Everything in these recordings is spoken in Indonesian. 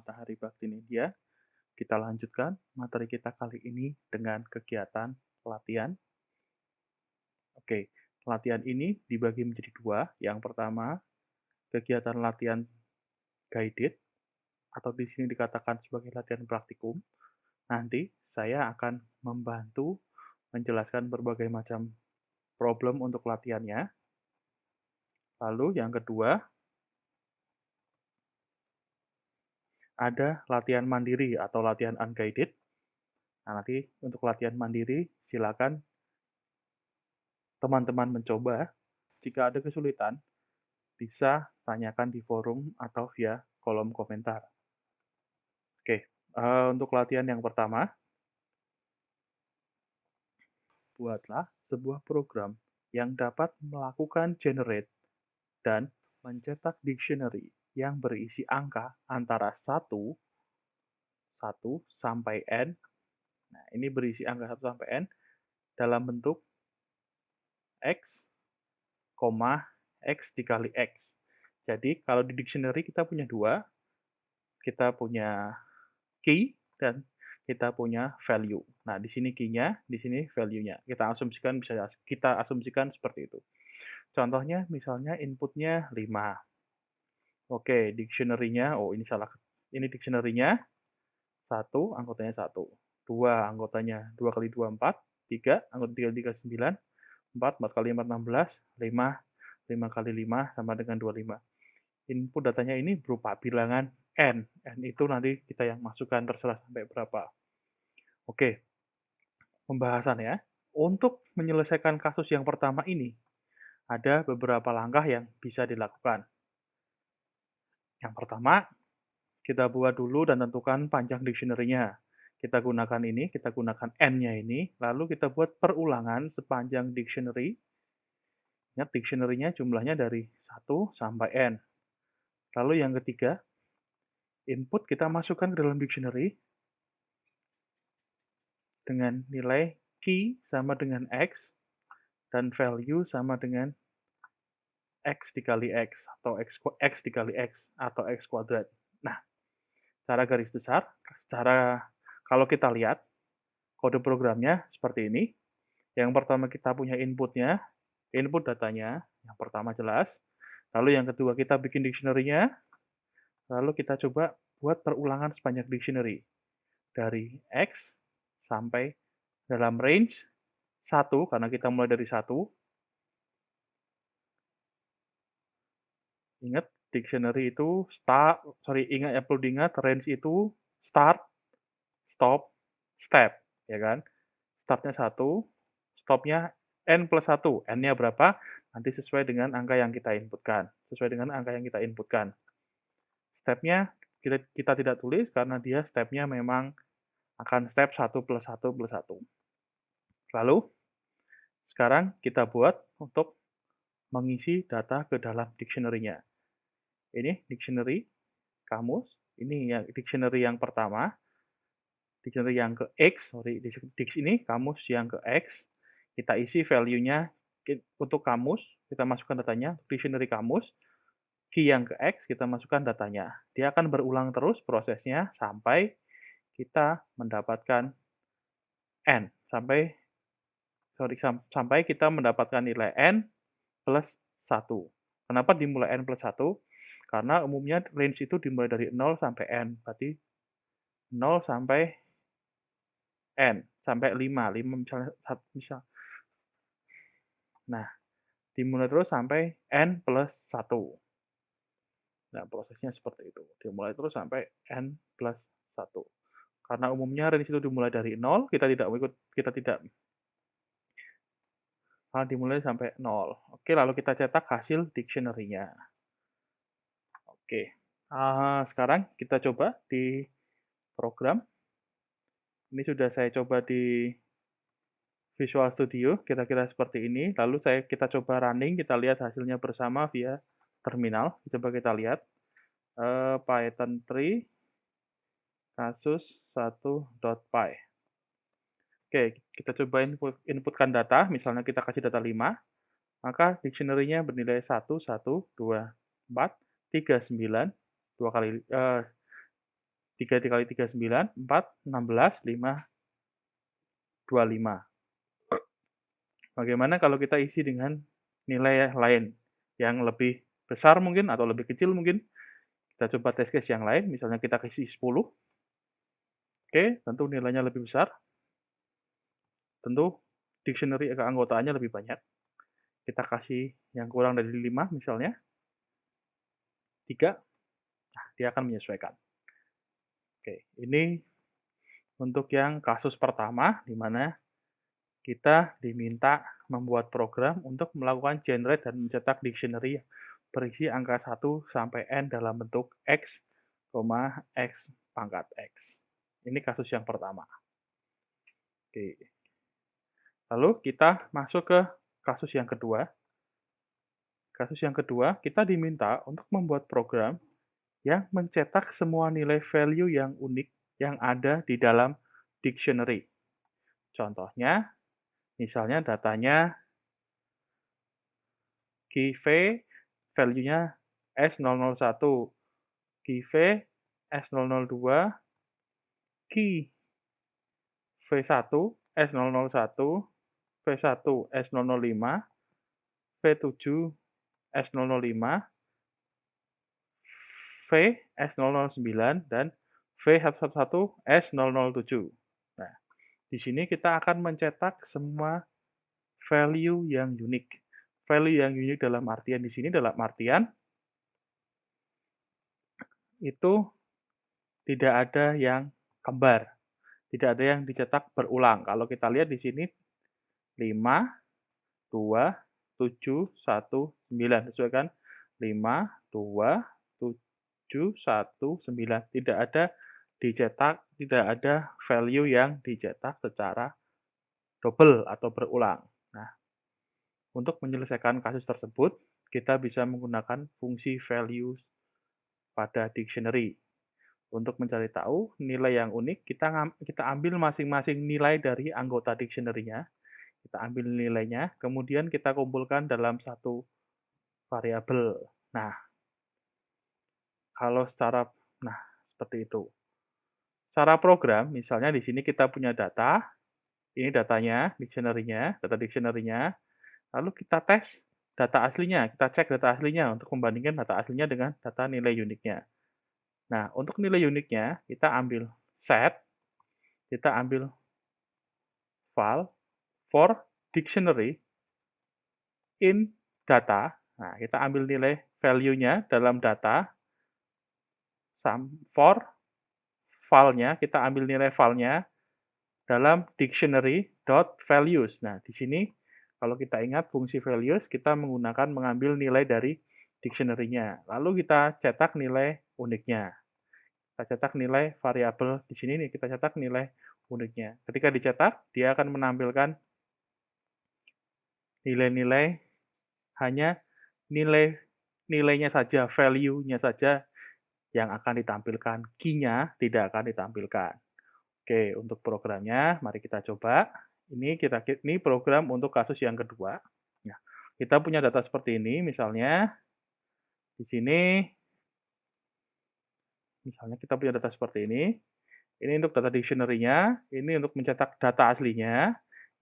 Matahari Bakti India. Kita lanjutkan materi kita kali ini dengan kegiatan latihan. Oke, latihan ini dibagi menjadi dua. Yang pertama, kegiatan latihan guided, atau di sini dikatakan sebagai latihan praktikum. Nanti saya akan membantu menjelaskan berbagai macam problem untuk latihannya. Lalu yang kedua, ada latihan mandiri atau latihan unguided. Nah, nanti untuk latihan mandiri, silakan teman-teman mencoba. Jika ada kesulitan, bisa tanyakan di forum atau via kolom komentar. Oke, untuk latihan yang pertama, buatlah sebuah program yang dapat melakukan generate dan mencetak dictionary yang berisi angka antara 1 sampai N. Nah, ini berisi angka 1 sampai N dalam bentuk X, X dikali X. Jadi, kalau di dictionary kita punya dua, kita punya key dan kita punya value. Nah, di sini key-nya, di sini value-nya. Kita asumsikan seperti itu. Contohnya misalnya inputnya 5. Oke, dictionary-nya, oh ini salah. Ini dictionary-nya 1, anggotanya 1. 2, anggotanya 2 kali 2, 4. 3, anggota 3 kali 3, 9. 4, 4 kali 4, 16. 5, 5 kali 5 sama dengan 25. Input datanya ini berupa bilangan N. N itu nanti kita yang masukkan terserah sampai berapa. Oke, pembahasan ya. Untuk menyelesaikan kasus yang pertama ini, ada beberapa langkah yang bisa dilakukan. Yang pertama, kita buat dulu dan tentukan panjang dictionary-nya. Kita gunakan ini, kita gunakan N-nya ini, lalu kita buat perulangan sepanjang dictionary. Ingat, dictionary-nya jumlahnya dari 1 sampai N. Lalu yang ketiga, input kita masukkan ke dalam dictionary dengan nilai key sama dengan X, dan value sama dengan X dikali X, atau X dikali X, atau X kuadrat. Nah, secara garis besar, kalau kita lihat, kode programnya seperti ini. Yang pertama kita punya inputnya, input datanya, yang pertama jelas. Lalu yang kedua kita bikin dictionary-nya, lalu kita coba buat perulangan sepanjang dictionary. Dari X sampai dalam range 1, karena kita mulai dari 1. Ingat, dictionary itu ingat ya, perlu diingat, range itu start, stop, step, ya kan? Startnya 1, stopnya N plus 1. N-nya berapa? Nanti sesuai dengan angka yang kita inputkan. Stepnya kita tidak tulis karena dia stepnya memang akan step 1 plus 1 plus 1. Lalu, sekarang kita buat untuk mengisi data ke dalam dictionary-nya. Ini dictionary, kamus. Ini yang dictionary yang pertama. Dictionary yang ke X, ini kamus yang ke X. Kita isi value-nya untuk kamus, kita masukkan datanya, dictionary kamus. Key yang ke X, kita masukkan datanya. Dia akan berulang terus prosesnya sampai kita mendapatkan N. Sampai kita mendapatkan nilai N plus 1. Kenapa dimulai N plus 1? Karena umumnya range itu dimulai dari 0 sampai N. Berarti 0 sampai N. Sampai 5. 5 misalnya. Nah, dimulai terus sampai N plus 1. Nah, prosesnya seperti itu. Dimulai terus sampai N plus 1. Karena umumnya range itu dimulai dari 0, kita tidak dimulai sampai 0. Oke, lalu kita cetak hasil dictionary-nya. Oke, sekarang kita coba di program. Ini sudah saya coba di Visual Studio, kira-kira seperti ini. Lalu kita coba running, kita lihat hasilnya bersama via terminal. Coba kita lihat. Python 3 kasus 1.py. Oke, kita coba inputkan data, misalnya kita kasih data 5, maka dictionary-nya bernilai 1, 1, 2, 4, 3, 9, 2 kali 3 dikali 3, 9, 4, 16, 5, 25. Bagaimana kalau kita isi dengan nilai lain yang lebih besar mungkin atau lebih kecil mungkin? Kita coba test case yang lain, misalnya kita kasih 10. Oke, tentu nilainya lebih besar. Tentu dictionary keanggotaannya lebih banyak. Kita kasih yang kurang dari 5 misalnya. 3, nah, dia akan menyesuaikan. Oke, ini untuk yang kasus pertama, di mana kita diminta membuat program untuk melakukan generate dan mencetak dictionary berisi angka 1 sampai N dalam bentuk X, X pangkat X. Ini kasus yang pertama. Oke. Lalu kita masuk ke kasus yang kedua. Kasus yang kedua, kita diminta untuk membuat program yang mencetak semua nilai value yang unik yang ada di dalam dictionary. Contohnya, misalnya datanya key value-nya S001, key S002, key V1 S001, V1 S005, V7 S005, V S009, dan V111 S007. Nah, di sini kita akan mencetak semua value yang unik. Value yang unik dalam artian di sini dalam artian itu tidak ada yang kembar, tidak ada yang dicetak berulang. Kalau kita lihat di sini 5, 2, 7, 1, 9. Sesuai kan? 5, 2, 7, 1, 9. Tidak ada dicetak, tidak ada value yang dicetak secara double atau berulang. Nah, untuk menyelesaikan kasus tersebut, kita bisa menggunakan fungsi value pada dictionary. Untuk mencari tahu nilai yang unik, kita ambil masing-masing nilai dari anggota dictionary-nya, kita ambil nilainya, kemudian kita kumpulkan dalam satu variabel. Nah, kalau seperti itu. Secara program, misalnya di sini kita punya data, ini datanya, data dictionary-nya, lalu kita tes data aslinya, kita cek data aslinya untuk membandingkan data aslinya dengan data nilai uniknya. Nah, untuk nilai uniknya, kita ambil set, kita ambil file for dictionary in data. Nah, kita ambil nilai value-nya dalam data, for filenya, kita ambil nilai filenya dalam dictionary.values. Nah, di sini kalau kita ingat fungsi values, kita mengambil nilai dari dictionary-nya. Lalu kita cetak nilai uniknya. Kita cetak nilai variabel di sini nih, kita cetak nilai uniknya. Ketika dicetak, dia akan menampilkan nilai-nilai hanya nilainya saja, value-nya saja yang akan ditampilkan, key-nya tidak akan ditampilkan. Oke, untuk programnya mari kita coba. Ini program untuk kasus yang kedua. Nah, kita punya data seperti ini, misalnya di sini, misalnya kita punya data seperti ini. Ini untuk data dictionary-nya, ini untuk mencetak data aslinya,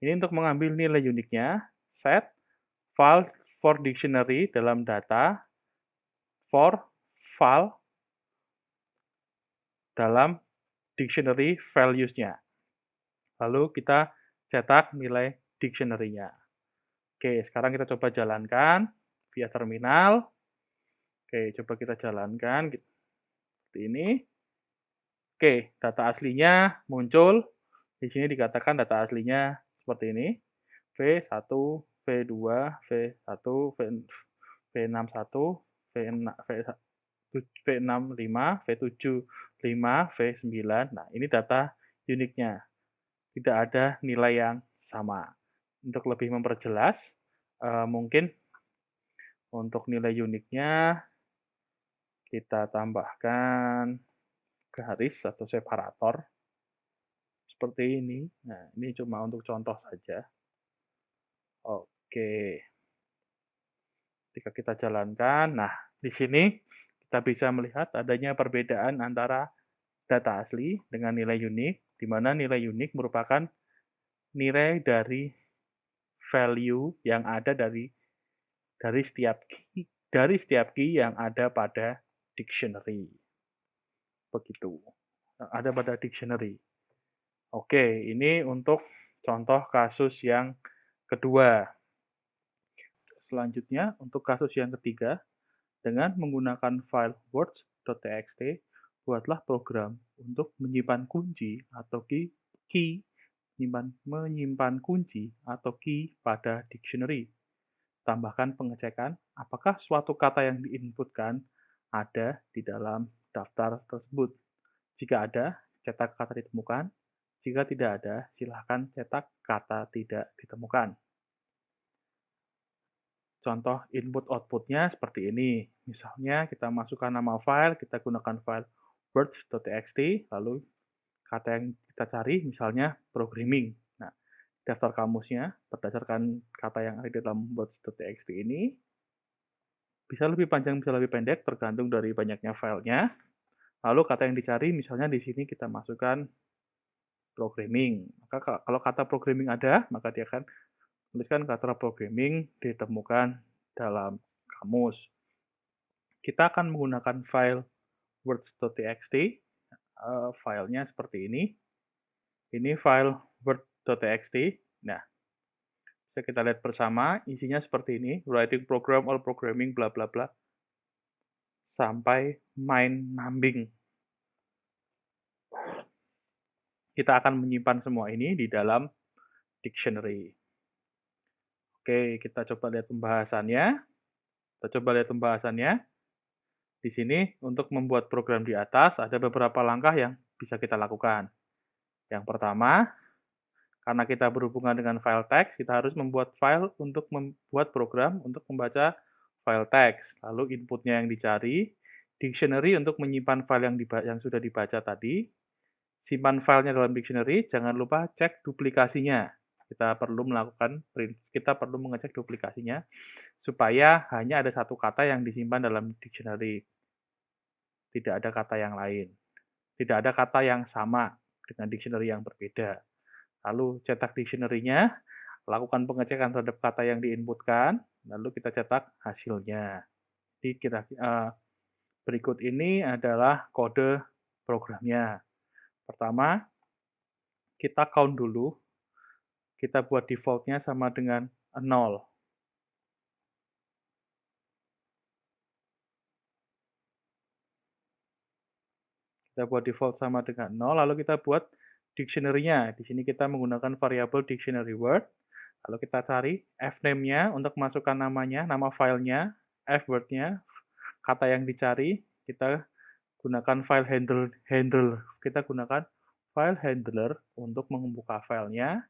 ini untuk mengambil nilai uniknya, set file for dictionary dalam data, for file dalam dictionary values-nya. Lalu kita cetak nilai dictionary-nya. Oke, sekarang kita coba jalankan via terminal. Oke, coba kita jalankan seperti ini. Oke, data aslinya muncul. Di sini dikatakan data aslinya seperti ini. V1, V2, V1, V61, V65, V75, V9. Nah, ini data uniknya. Tidak ada nilai yang sama. Untuk lebih memperjelas, mungkin untuk nilai uniknya kita tambahkan garis atau separator seperti ini. Nah, ini cuma untuk contoh saja. Oke. Ketika kita jalankan, nah di sini kita bisa melihat adanya perbedaan antara data asli dengan nilai unik, di mana nilai unik merupakan nilai dari value yang ada dari setiap key yang ada pada dictionary. Begitu. Ada pada dictionary. Oke, ini untuk contoh kasus yang kedua. Selanjutnya, untuk kasus yang ketiga, dengan menggunakan file words.txt, buatlah program untuk menyimpan kunci atau key menyimpan kunci atau key pada dictionary. Tambahkan pengecekan apakah suatu kata yang diinputkan ada di dalam daftar tersebut. Jika ada, cetak kata ditemukan. Jika tidak ada, silakan cetak kata tidak ditemukan. Contoh input-outputnya seperti ini. Misalnya kita masukkan nama file, kita gunakan file words.txt, lalu kata yang kita cari misalnya programming. Nah, daftar kamusnya berdasarkan kata yang ada di dalam words.txt ini, bisa lebih panjang, bisa lebih pendek, tergantung dari banyaknya filenya. Lalu kata yang dicari, misalnya di sini kita masukkan programming. Maka kalau kata programming ada, maka dia akan tuliskan kata programming ditemukan dalam kamus. Kita akan menggunakan file words.txt. Filenya seperti ini. Ini file word.txt. Nah, bisa kita lihat bersama, isinya seperti ini. Writing program or programming bla bla bla. Sampai main numbing. Kita akan menyimpan semua ini di dalam dictionary. Oke, kita coba lihat pembahasannya. Di sini, untuk membuat program di atas, ada beberapa langkah yang bisa kita lakukan. Yang pertama, karena kita berhubungan dengan file teks, kita harus membuat file untuk membuat program untuk membaca file teks. Lalu inputnya yang dicari, dictionary untuk menyimpan file yang sudah dibaca tadi, simpan filenya dalam dictionary, jangan lupa cek duplikasinya. Kita perlu mengecek duplikasinya supaya hanya ada satu kata yang disimpan dalam dictionary. Tidak ada kata yang lain. Tidak ada kata yang sama dengan dictionary yang berbeda. Lalu cetak dictionary-nya, lakukan pengecekan terhadap kata yang diinputkan, lalu kita cetak hasilnya. Jadi berikut ini adalah kode programnya. Pertama, kita count dulu. Kita buat default-nya sama dengan 0. Kita buat default sama dengan 0, lalu kita buat dictionary-nya. Di sini kita menggunakan variabel dictionary word. Lalu kita cari fname-nya untuk masukkan namanya, nama filenya, fword-nya, kata yang dicari, kita gunakan file handler. Kita gunakan file handler untuk membuka filenya.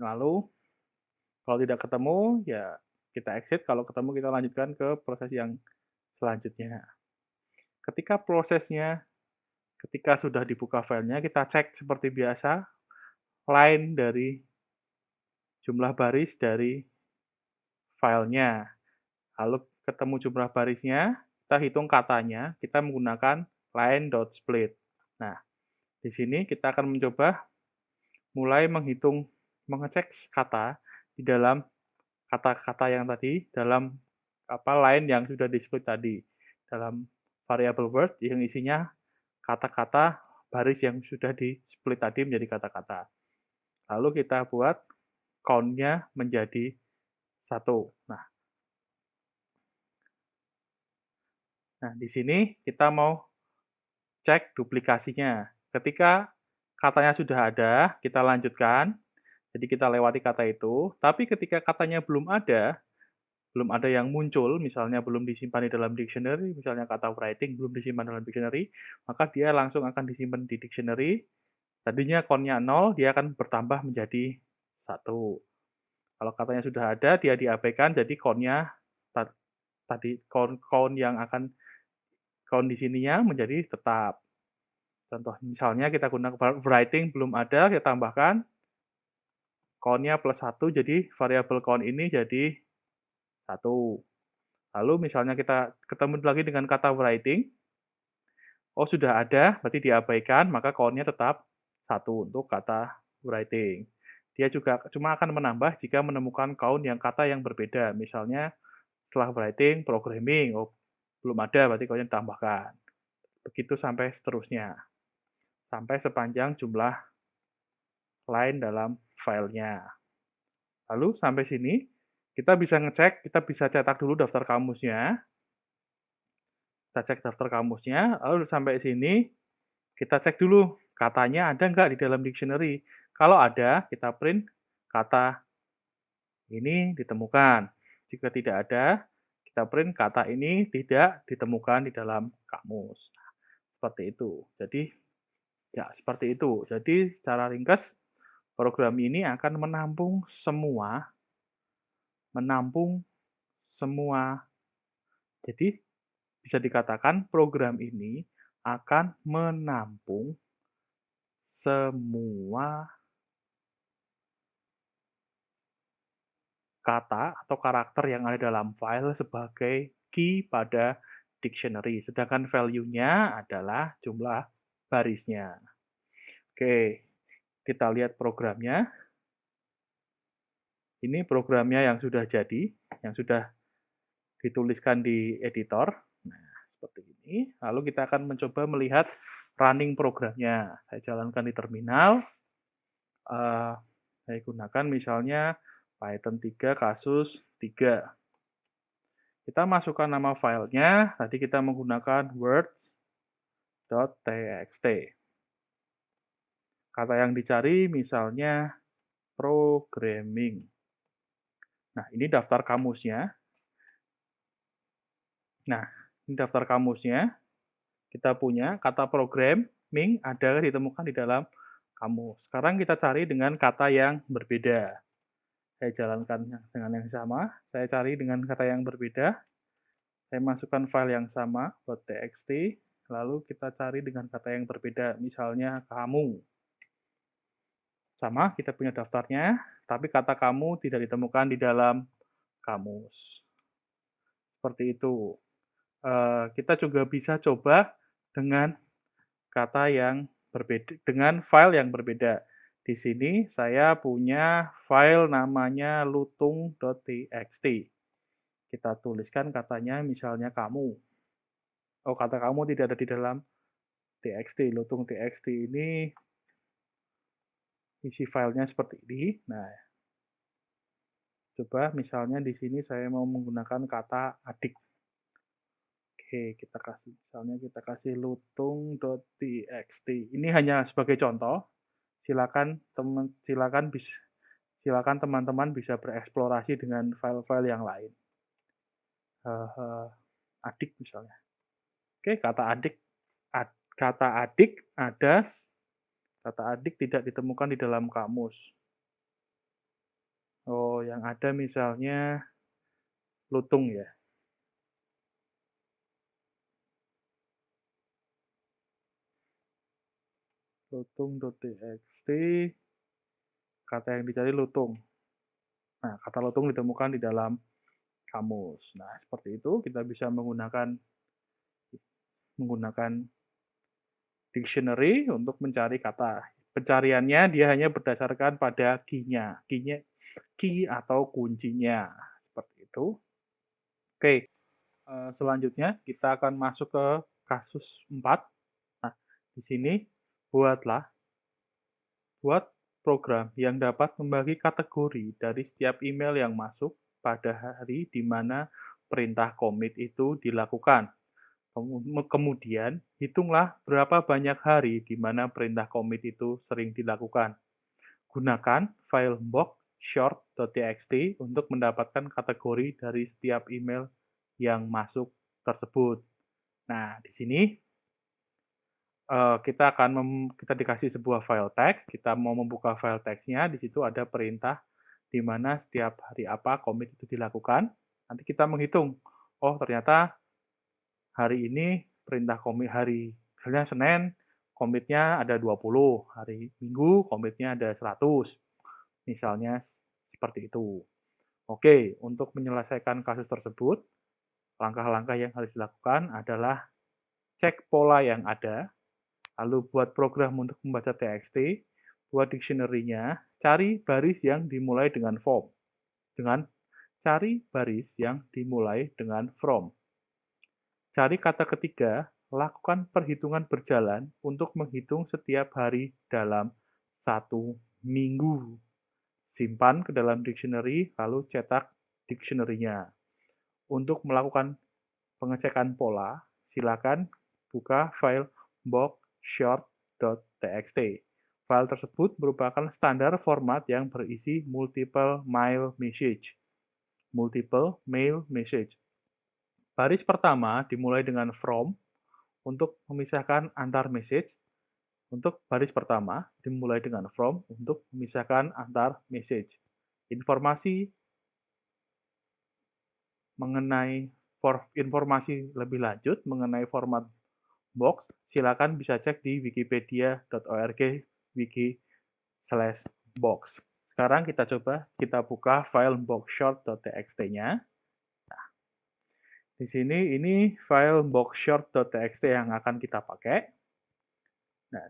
Lalu kalau tidak ketemu, ya kita exit. Kalau ketemu, kita lanjutkan ke proses yang selanjutnya. Ketika sudah dibuka filenya, kita cek seperti biasa line dari jumlah baris dari filenya. Lalu ketemu jumlah barisnya, kita hitung katanya, kita menggunakan line.split. Nah, di sini kita akan mencoba mulai mengecek kata di dalam kata-kata yang tadi, dalam line yang sudah di-split tadi. Dalam variable word yang isinya kata-kata baris yang sudah di-split tadi menjadi kata-kata. Lalu kita buat count-nya menjadi 1. Nah, di sini kita mau cek duplikasinya. Ketika katanya sudah ada, kita lanjutkan. Jadi kita lewati kata itu. Tapi ketika katanya belum ada yang muncul, misalnya belum disimpan di dalam dictionary, misalnya kata writing belum disimpan dalam dictionary, maka dia langsung akan disimpan di dictionary. Tadinya count-nya 0, dia akan bertambah menjadi 1. Kalau katanya sudah ada, dia diabaikan, jadi count-nya tadi count yang akan count di sininya menjadi tetap. Contoh misalnya kita gunakan writing belum ada, kita tambahkan count-nya plus 1, jadi variabel count ini jadi 1. Lalu misalnya kita ketemu lagi dengan kata writing, Oh, sudah ada, berarti diabaikan, maka count-nya tetap 1 untuk kata writing. Dia juga cuma akan menambah jika menemukan count yang kata yang berbeda. Misalnya setelah writing, programming, oh belum ada, berarti count-nya ditambahkan. Begitu sampai seterusnya. Sampai sepanjang jumlah line dalam filenya. Lalu sampai sini, kita bisa ngecek, kita bisa cetak dulu daftar kamusnya. Kita cek daftar kamusnya, lalu sampai sini, kita cek dulu katanya ada nggak di dalam dictionary. Kalau ada, kita print kata ini ditemukan. Jika tidak ada, kita print kata ini tidak ditemukan di dalam kamus. Seperti itu. Jadi, ya seperti itu. Jadi, secara ringkas, program ini akan menampung semua. Jadi, bisa dikatakan program ini akan menampung semua kata atau karakter yang ada dalam file sebagai key pada dictionary. Sedangkan value-nya adalah jumlah barisnya. Oke, kita lihat programnya. Ini programnya yang sudah jadi, yang sudah dituliskan di editor. Nah, seperti ini. Lalu kita akan mencoba melihat running programnya. Saya jalankan di terminal. Saya gunakan misalnya Python 3 kasus 3. Kita masukkan nama filenya, tadi kita menggunakan words.txt. Kata yang dicari misalnya programming. Nah, ini daftar kamusnya. Nah, ini daftar kamusnya. Kita punya kata programming ada ditemukan di dalam kamus. Sekarang kita cari dengan kata yang berbeda. Saya jalankan dengan yang sama. Saya cari dengan kata yang berbeda. Saya masukkan file yang sama, .txt, lalu kita cari dengan kata yang berbeda, misalnya kamu. Sama, kita punya daftarnya, tapi kata kamu tidak ditemukan di dalam kamus. Seperti itu. Kita juga bisa coba dengan kata yang berbeda, dengan file yang berbeda. Di sini saya punya file namanya lutung.txt. Kita tuliskan katanya misalnya kamu. Oh, kata kamu tidak ada di dalam txt. Lutung txt ini isi filenya seperti ini. Nah, coba misalnya di sini saya mau menggunakan kata adik. Oke, kita kasih lutung.txt. Ini hanya sebagai contoh. Silakan teman-teman bisa bereksplorasi dengan file-file yang lain. Adik misalnya. Oke, kata adik ada, kata adik tidak ditemukan di dalam kamus. Oh, yang ada misalnya lutung ya. Lutung.txt, kata yang dicari lutung. Nah, kata lutung ditemukan di dalam kamus. Nah, seperti itu kita bisa menggunakan dictionary untuk mencari kata. Pencariannya dia hanya berdasarkan pada key-nya, key atau kuncinya. Seperti itu. Oke, selanjutnya kita akan masuk ke kasus 4. Nah, di sini buat program yang dapat membagi kategori dari setiap email yang masuk pada hari di mana perintah commit itu dilakukan. Kemudian, hitunglah berapa banyak hari di mana perintah commit itu sering dilakukan. Gunakan file box short.txt untuk mendapatkan kategori dari setiap email yang masuk tersebut. Nah, di sini kita dikasih sebuah file teks, kita mau membuka file teksnya, di situ ada perintah di mana setiap hari apa commit itu dilakukan. Nanti kita menghitung, oh ternyata hari ini perintah commit misalnya Senin, commitnya ada 20, hari Minggu commitnya ada 100, misalnya seperti itu. Oke, untuk menyelesaikan kasus tersebut, langkah-langkah yang harus dilakukan adalah cek pola yang ada, lalu buat program untuk membaca TXT, buat dictionary-nya, cari baris yang dimulai dengan from. Cari baris yang dimulai dengan from. Cari kata ketiga, lakukan perhitungan berjalan untuk menghitung setiap hari dalam 1 minggu. Simpan ke dalam dictionary, lalu cetak dictionary-nya. Untuk melakukan pengecekan pola, silakan buka file boxshort.txt. File tersebut merupakan standar format yang berisi multiple mail message. Baris pertama dimulai dengan from untuk memisahkan antar message. Untuk baris pertama dimulai dengan from untuk memisahkan antar message. Informasi lebih lanjut mengenai format box, silakan bisa cek di wikipedia.org/box. Sekarang kita buka file boxshort.txt-nya. Di sini ini file boxshort.txt yang akan kita pakai. Nah,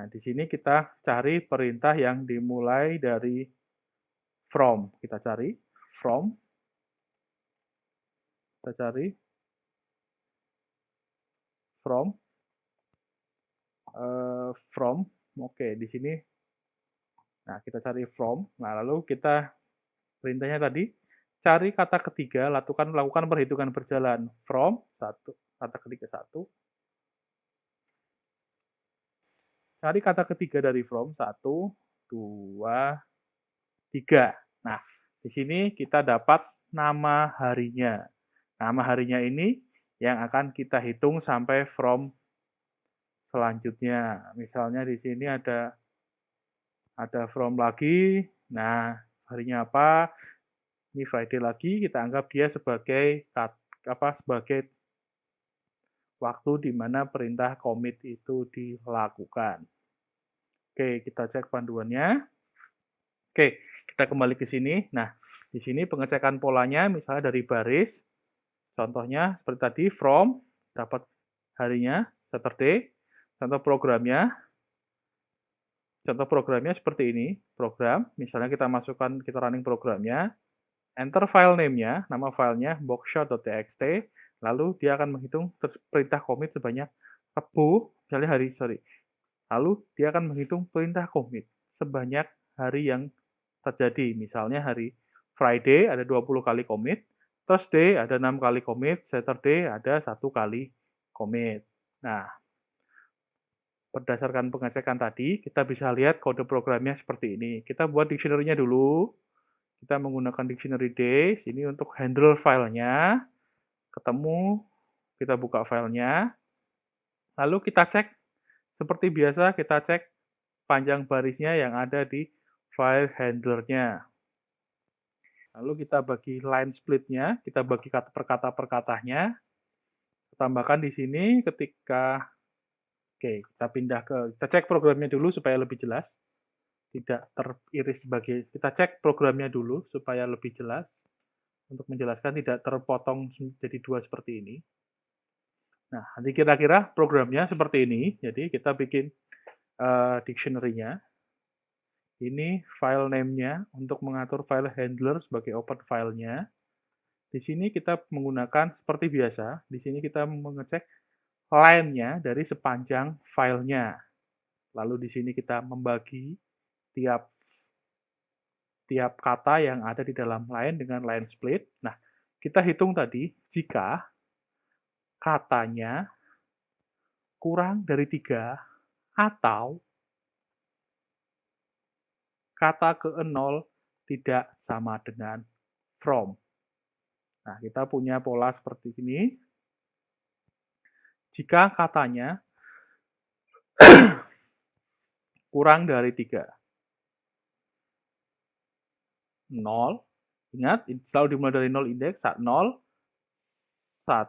di sini kita cari perintah yang dimulai dari from. Kita cari from. Oke, di sini. Nah, kita cari from. Nah, lalu kita perintahnya tadi cari kata ketiga, lakukan perhitungan berjalan from kata ketiga 1. Cari kata ketiga dari from 1, 2, 3. Nah, di sini kita dapat nama harinya. Nama harinya ini yang akan kita hitung sampai from selanjutnya. Misalnya di sini ada from lagi. Nah, harinya apa? Ini Friday lagi, kita anggap dia sebagai waktu di mana perintah commit itu dilakukan. Oke, kita cek panduannya. Oke, kita kembali ke sini. Nah, di sini pengecekan polanya misalnya dari baris. Contohnya seperti tadi, from, dapat harinya, Saturday. Contoh programnya seperti ini. Program, misalnya kita running programnya. Enter file name-nya, nama filenya boxshort.txt, lalu dia akan menghitung perintah commit sebanyak lalu dia akan menghitung perintah commit sebanyak hari yang terjadi. Misalnya hari Friday ada 20 kali commit, Thursday ada 6 kali commit, Saturday ada 1 kali commit. Nah, berdasarkan pengecekan tadi, kita bisa lihat kode programnya seperti ini. Kita buat dictionary-nya dulu. Kita menggunakan dictionary days, ini untuk handle filenya, ketemu, kita buka filenya, lalu kita cek, seperti biasa kita cek panjang barisnya yang ada di file handlernya. Lalu kita bagi line split-nya, kita bagi perkata-perkatanya, tambahkan di sini ketika, kita cek programnya dulu supaya lebih jelas. Tidak teriris kita cek programnya dulu supaya lebih jelas untuk menjelaskan tidak terpotong jadi 2 seperti ini. Nah, nanti kira-kira programnya seperti ini. Jadi kita bikin dictionary-nya. Ini file name-nya untuk mengatur file handler sebagai open file-nya. Di sini kita menggunakan seperti biasa. Di sini kita mengecek line-nya dari sepanjang filenya. Lalu di sini kita membagi tiap kata yang ada di dalam line dengan line split. Nah, kita hitung tadi jika katanya kurang dari 3 atau kata ke-0 tidak sama dengan from. Nah, kita punya pola seperti ini. Jika katanya kurang dari 3. 0, ingat, selalu dimulai dari 0 indeks, 0, 1.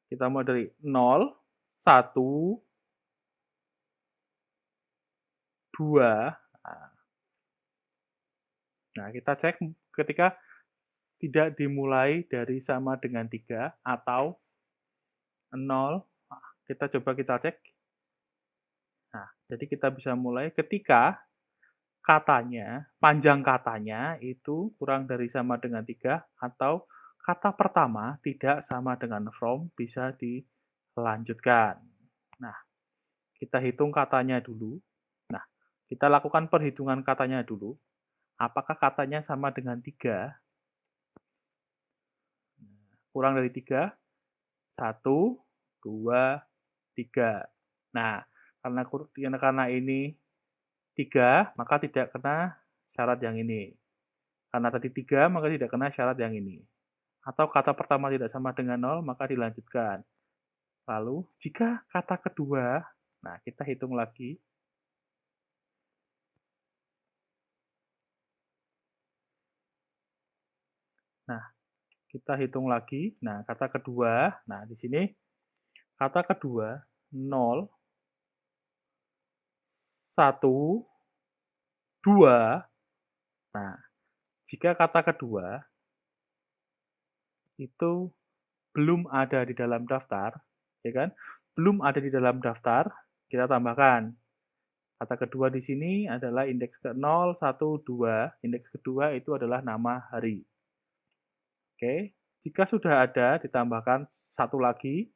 Kita mulai dari 0, 1, 2. Nah, kita cek ketika tidak dimulai dari sama dengan 3 atau 0, kita cek. Nah, jadi kita bisa mulai ketika panjang katanya itu kurang dari sama dengan 3 atau kata pertama tidak sama dengan from, bisa dilanjutkan. Nah, kita hitung katanya dulu. Nah, kita lakukan perhitungan katanya dulu. Apakah katanya sama dengan 3? Kurang dari 3, 1, 2, 3. Nah, karena ini 3, maka tidak kena syarat yang ini. Karena tadi 3, maka tidak kena syarat yang ini. Atau kata pertama tidak sama dengan 0, maka dilanjutkan. Lalu, jika kata kedua, nah kita hitung lagi. Nah, kita hitung lagi. Nah, kata kedua, nah di sini kata kedua 0, 1, 2. Nah, jika kata kedua itu belum ada di dalam daftar, ya kan? Belum ada di dalam daftar, kita tambahkan. Kata kedua di sini adalah indeks ke 0, 1, 2. Indeks kedua itu adalah nama hari. Oke, jika sudah ada, ditambahkan satu lagi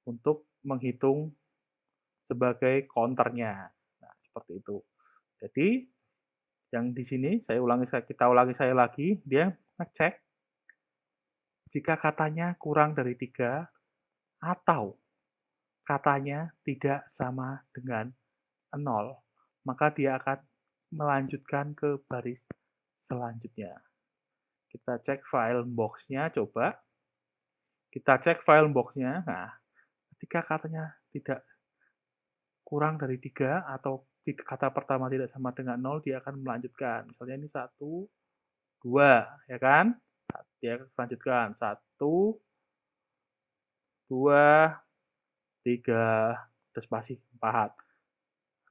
untuk menghitung sebagai counternya. Nah, seperti itu. Jadi, yang di sini kita ulangi saya lagi, dia ngecek jika katanya kurang dari 3 atau katanya tidak sama dengan 0, maka dia akan melanjutkan ke baris selanjutnya. Kita cek file box-nya, coba. Kita cek file box-nya. Nah, ketika katanya tidak kurang dari 3 atau kata pertama tidak sama dengan 0, dia akan melanjutkan. Misalnya ini 1, 2, ya kan? Dia lanjutkan 1, 2, 3, terus spasi 4.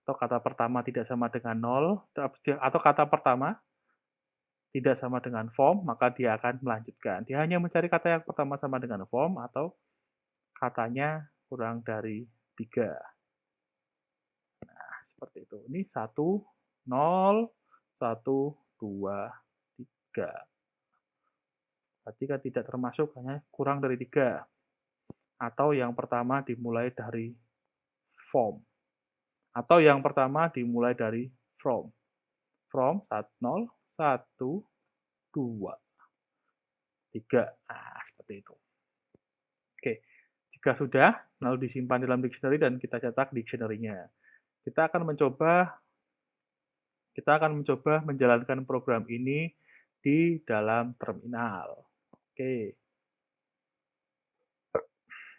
Atau kata pertama tidak sama dengan 0, atau kata pertama tidak sama dengan form, maka dia akan melanjutkan. Dia hanya mencari kata yang pertama sama dengan form atau katanya kurang dari 3. Nah, seperti itu. Ini 1, 0, 1, 2, 3. Berarti kan tidak termasuk hanya kurang dari 3. Atau yang pertama dimulai dari form. Atau yang pertama dimulai dari from. From 0, 1, 2, 3. Nah, seperti itu. Oke, jika sudah, lalu disimpan dalam dictionary dan kita cetak dictionary-nya. Kita akan mencoba menjalankan program ini di dalam terminal. Oke.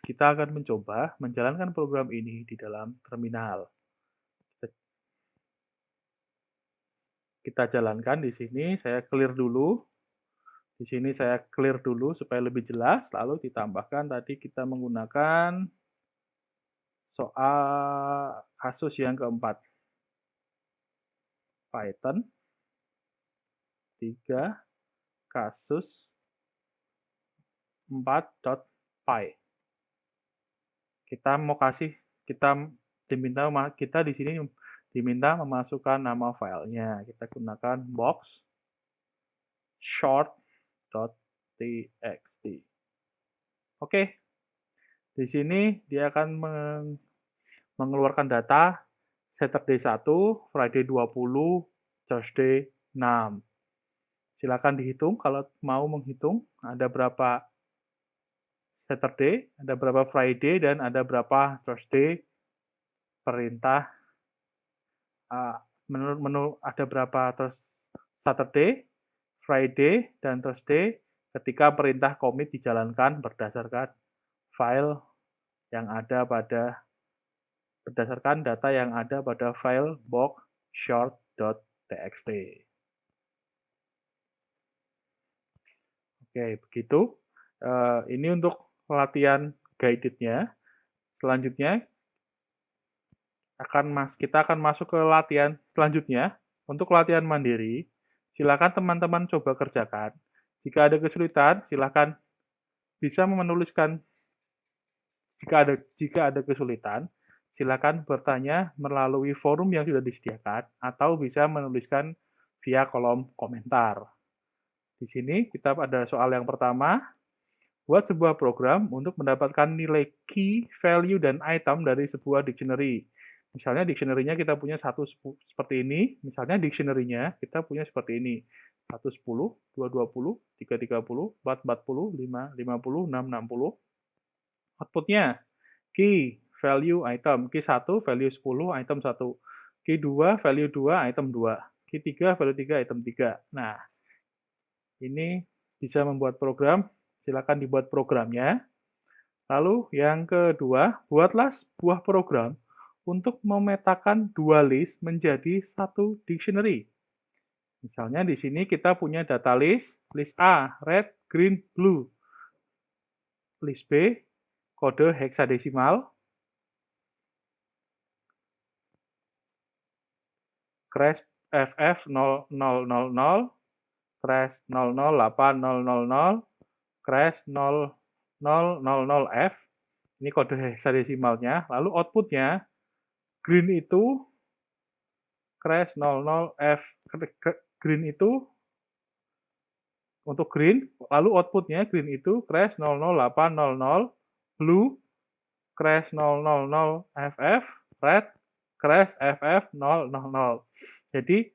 Kita akan mencoba menjalankan program ini di dalam terminal. Kita jalankan di sini, saya clear dulu. Di sini saya clear dulu supaya lebih jelas, lalu ditambahkan tadi kita menggunakan soal kasus yang keempat. Python 3 kasus 4.py. Kita di sini diminta memasukkan nama filenya. Kita gunakan box short.txt. Oke. Di sini dia akan mengeluarkan data Saturday 1, Friday 20, Thursday 6. Silakan dihitung kalau mau menghitung ada berapa Saturday, ada berapa Friday, dan ada berapa Thursday. Perintah ada berapa Saturday, Friday, dan Thursday ketika perintah commit dijalankan berdasarkan file yang ada berdasarkan data yang ada pada file box short.txt. Oke, begitu. Ini untuk latihan guided-nya. Selanjutnya, kita akan masuk ke latihan selanjutnya. Untuk latihan mandiri, Silakan teman-teman coba kerjakan. Jika ada kesulitan, silakan bisa menuliskan. Jika ada kesulitan, silakan bertanya melalui forum yang sudah disediakan atau bisa menuliskan via kolom komentar. Di sini kita ada soal yang pertama, buat sebuah program untuk mendapatkan nilai key, value, dan item dari sebuah dictionary. Misalnya dictionary-nya kita punya seperti ini, misalnya dictionary-nya kita punya seperti ini. 110, 220, 330, 440, 5, 50, 6, 60. Output-nya key, value, item. Key 1, value 10, item 1. Key 2, value 2, item 2. Key 3, value 3, item 3. Nah, ini bisa membuat program. Silakan dibuat programnya. Lalu yang kedua, buatlah sebuah program untuk memetakan dua list menjadi satu dictionary. Misalnya di sini kita punya data list A, red, green, blue. List B, kode heksadesimal, crash FF0000, crash 008000, crash 0000F. Ini kode heksadesimalnya. Lalu outputnya, green itu crash 00F. Green itu untuk green, lalu outputnya green itu crash 00800, blue crash 000FF, red crash FF000. Jadi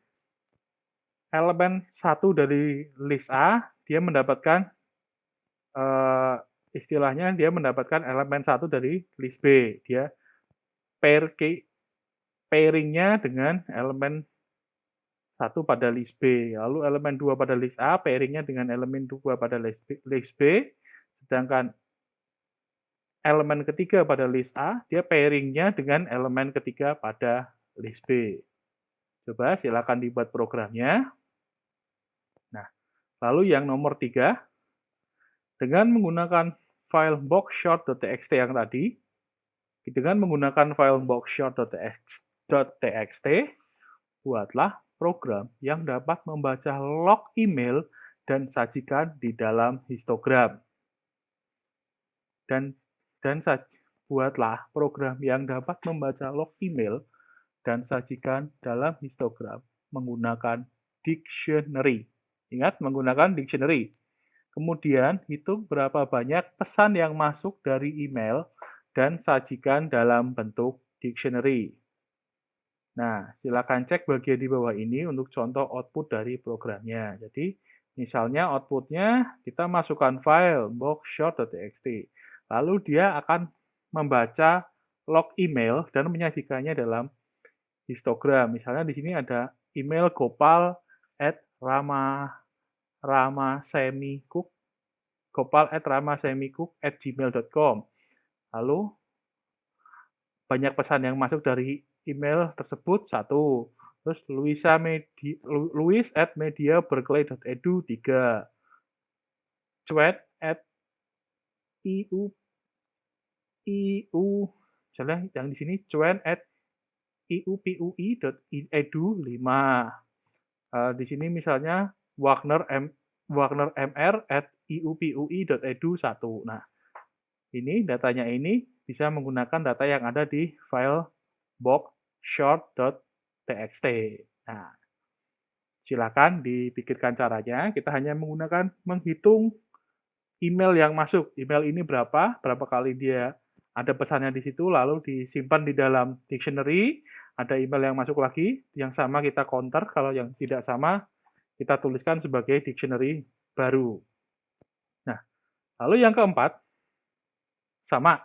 elemen satu dari list A dia mendapatkan istilahnya dia mendapatkan elemen satu dari list B. Dia pairingnya dengan elemen satu pada list B, lalu elemen 2 pada list A, pairingnya dengan elemen 2 pada list B, sedangkan elemen ketiga pada list A, dia pairingnya dengan elemen ketiga pada list B. Coba silakan dibuat programnya. Nah, lalu yang nomor 3, dengan menggunakan file boxshort.txt yang tadi, dengan menggunakan file boxshort.txt, buatlah program yang dapat membaca log email dan sajikan di dalam histogram. Buatlah program yang dapat membaca log email dan sajikan dalam histogram menggunakan dictionary. Ingat, menggunakan dictionary. Kemudian, hitung berapa banyak pesan yang masuk dari email dan sajikan dalam bentuk dictionary. Nah, silakan cek bagian di bawah ini untuk contoh output dari programnya. Jadi, misalnya outputnya kita masukkan file boxshort.txt. Lalu dia akan membaca log email dan menyajikannya dalam histogram. Misalnya di sini ada email gopal@rama@gmail.com. Lalu banyak pesan yang masuk dari email tersebut 1. Terus louis@mediaberkeley.edu 3. cuan@iu misalnya yang di sini cuan@iupui.edu 5. Di sini misalnya wagnermr@iupui.edu 1. Nah, ini datanya ini bisa menggunakan data yang ada di file boxshort.txt. Nah, silakan dipikirkan caranya. Kita hanya menghitung email yang masuk. Email ini berapa kali dia ada pesannya di situ, lalu disimpan di dalam dictionary. Ada email yang masuk lagi, yang sama kita counter, kalau yang tidak sama kita tuliskan sebagai dictionary baru. Nah, lalu yang keempat, sama.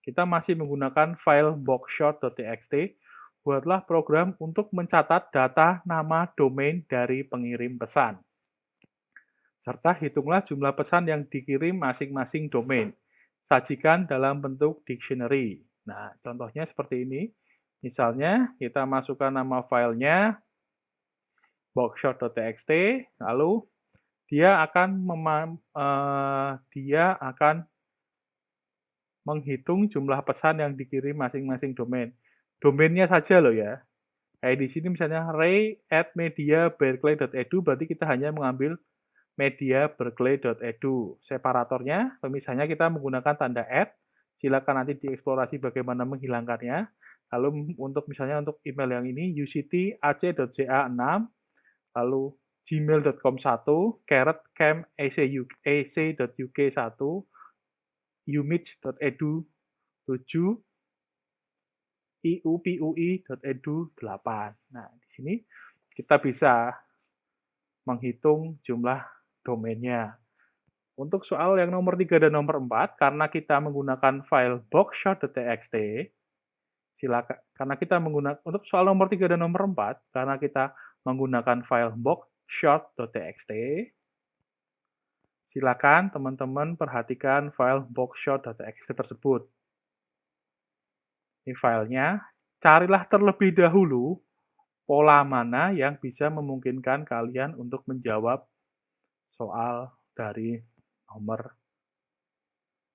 Kita masih menggunakan file boxshort.txt. Buatlah program untuk mencatat data nama domain dari pengirim pesan. Serta hitunglah jumlah pesan yang dikirim masing-masing domain. Sajikan dalam bentuk dictionary. Nah, contohnya seperti ini. Misalnya, kita masukkan nama filenya boxshort.txt, lalu dia akan menghitung jumlah pesan yang dikirim masing-masing domain. Domainnya saja loh ya. Kayak di sini misalnya ray@media.berkeley.edu, berarti kita hanya mengambil media.berkeley.edu. Separatornya, misalnya kita menggunakan tanda @ silakan nanti dieksplorasi bagaimana menghilangkannya. Lalu untuk misalnya untuk email yang ini uctac.ca6, lalu gmail.com 1, @cam.ac.uk 1, umich.edu 7, iupui.edu 8. Nah, di sini kita bisa menghitung jumlah domainnya. Untuk soal yang nomor 3 dan nomor 4, karena kita menggunakan file boxshort.txt, silakan karena kita menggunakan untuk soal nomor 3 dan nomor 4, karena kita menggunakan file boxshort.txt, silakan teman-teman perhatikan file boxshort.txt tersebut. Ini filenya, carilah terlebih dahulu pola mana yang bisa memungkinkan kalian untuk menjawab soal dari nomor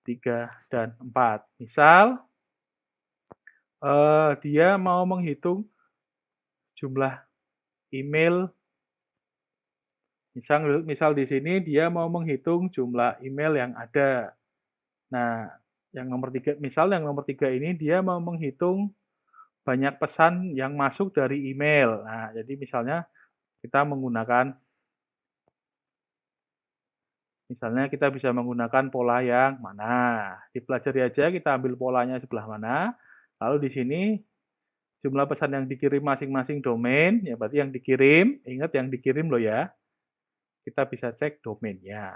3 dan 4. Misal, dia mau menghitung jumlah email. Misal di sini dia mau menghitung jumlah email yang ada. Nah, yang nomor 3 ini dia mau menghitung banyak pesan yang masuk dari email. Nah, jadi misalnya kita bisa menggunakan pola yang mana. Dipelajari aja, kita ambil polanya sebelah mana. Lalu di sini jumlah pesan yang dikirim masing-masing domain, ya berarti yang dikirim, ingat yang dikirim loh ya. Kita bisa cek domainnya.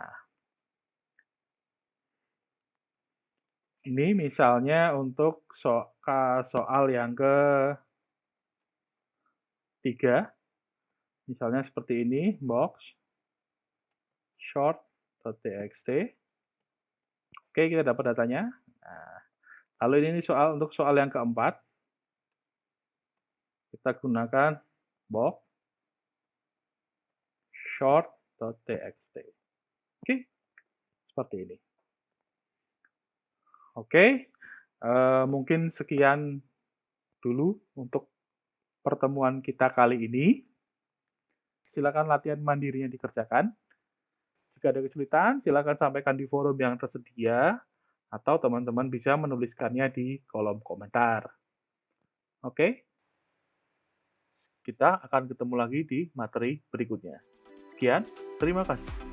Ini misalnya untuk soal yang ke-3. Misalnya seperti ini, box short.txt. Oke, kita dapat datanya. Nah, lalu ini untuk soal yang ke-4. Kita gunakan box short.txt. Oke, seperti ini. Oke, mungkin sekian dulu untuk pertemuan kita kali ini. Silakan latihan mandirinya dikerjakan. Jika ada kesulitan, silakan sampaikan di forum yang tersedia, atau teman-teman bisa menuliskannya di kolom komentar. Oke, kita akan ketemu lagi di materi berikutnya. Sekian, terima kasih.